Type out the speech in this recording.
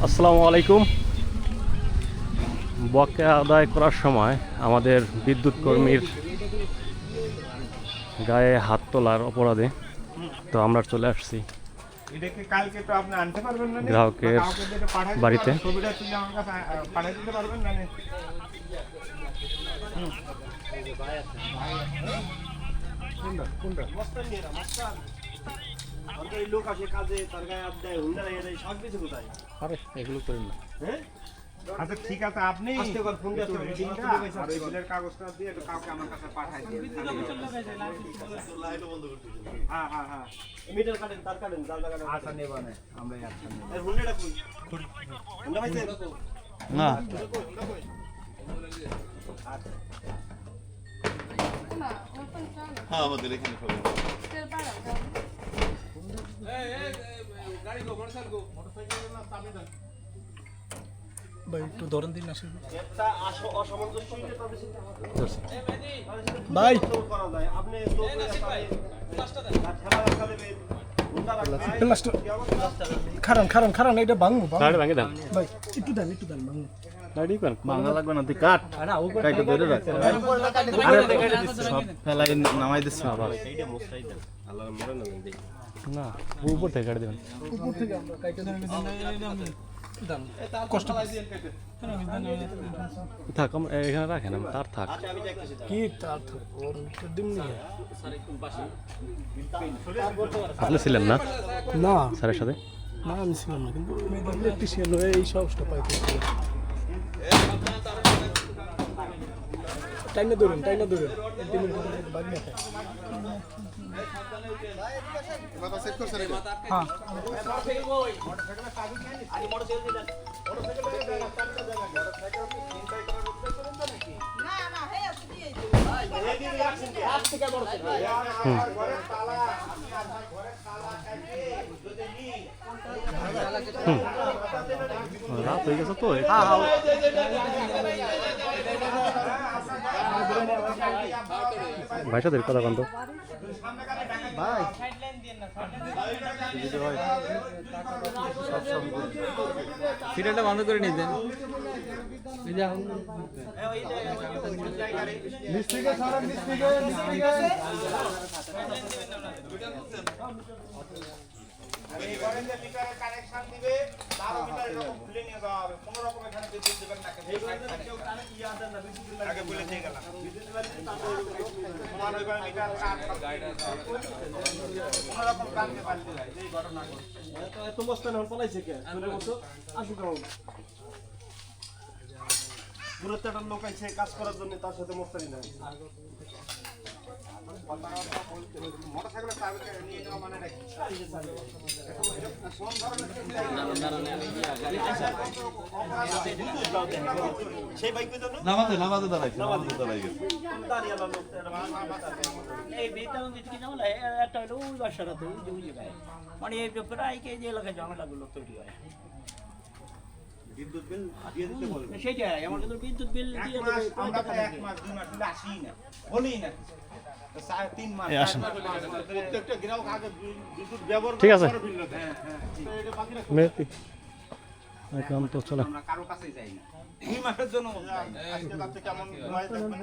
আসসালামু আলাইকুম। বকেয়া আদায় করার সময় আমাদের বিদ্যুৎ কর্মীর গায়ে হাত তোলার অপরাধে তো আমরা চলে আসছি গ্রাহকের বাড়িতে। লোক আসে কাজে তার গায়ে হাত দেয়, হুন্ডা লাগিয়ে দেয়, সব কিছু কোথায়? আরে এগুলো করেন না। হ্যাঁ আচ্ছা ঠিক আছে, আপনি ফোন দিয়ে কাগজটা দিয়ে একটু কাউকে আমার কাছে পাঠাই দিন। হ্যাঁ হ্যাঁ হ্যাঁ, মিটার কাটেন, তার কাটেন, জাল কাটেন। আচ্ছা নেবা না, আমরা আচ্ছা নেব। এই হুন্ডাটা কই? হুন্ডা পাইছেন? না হ্যাঁ, আমাদের এখানে খবর। ভাই একটু ধরেন দিন আসলে একটা অসামঞ্জস্য হইলে তবে চিন্তা ভাই করা যায়। আপনি তো ঠেলা রাখা দেবেন, হুন্ডা রাখবেন। প্লাস্টার খারান এটা ভাঙবো গাড়ি ভাঙে দেন। ভাই একটু দেন ভাঙবো গাড়ি কোন বাংলা লাগবে না, তুই কাট কাইটা ধরে রাখ। সব ফেলাই নামাই দিচ্ছে আবার। এইটা মোস্টাই দেন। আল্লাহর মরে না দেই। না উপর থেকে গাড়ি দেবেন। উপর থেকে আমরা কাইটা দেন দেন কষ্ট থাক আমরা এখানে রাখেন, তার থাক। আচ্ছা আমি দেখতেছি। কি তার ওর দিন নিয়ে আপনি ছিলেন না না স্যারের সাথে? না আমি ছিলাম না, কিন্তু ইলেকট্রিশিয়ান হয়ে এই সমস্যা পাইতে টাইনা ধরুন বাড়ি না বাবা সেট করছ রে? হ্যাঁ রাত হয়ে গেছে তো। ভাই সাথে কথা বন্ধ। সিরিয়ালটা বন্ধ করে নিয়ে দেন। এই ঘরে যে মিটারে কানেকশন দিবে, তার মিটার এরকম খুলে নিয়ে যাওয়া হবে। কোনো রকম এখানে বিদ্যুৎ দিবেন না। কেউ কানেক্ট ইয়া দেন না, বিদ্যুৎ দিবেন আগে বলে দিয়ে গেলাম। তোমার ওই ঘরে মিটার কাট কোনো রকম কানকে পাল্টে যায়, এই ঘটনা ঘটছে। এত বস্তা না পলাইছে কে? চলে বসো, আসুক কেমন? দূরত্ব একটা লোক আছে কাজ করার জন্য, তার সাথে মোস্তারি নাই। মোটরসাইকেলের চাবি নিয়ে যাওয়া মানে নাকি? সেই বাইক কই জানো? নামাজে দাঁড়াই গেছে। দাঁড়িয়ে আলো লোক এই বিদ্যালয় দিতে কি জানো একটা হলো ওই বাসাটাতে ওই জায়গায় মানে এই প্রায় যে এলাকায় ঝামেলাগুলো তৈরি হয়। বিদ্যুৎ বিল দিয়ে দিতে বলবে। সেটাই আমার কিন্তু বিদ্যুৎ বিল এক দিয়ে মাস, দেবে আমরা তো 1 মাস 2 মাস দিলে আসি না, বলি না। তো 3 মাস প্রত্যেকটা গ্রাহক আগে বিদ্যুৎ ব্যবহার ঠিক আছে। করে বিল দেয়। হ্যাঁ তো এটা বাকি রাখো। মেহেদি এখন তো চলে। আমরা কারো কাছেই যাই না 2 মাসের জন্য আজকে রাতে কেমন ঘুমাই থাকবেন?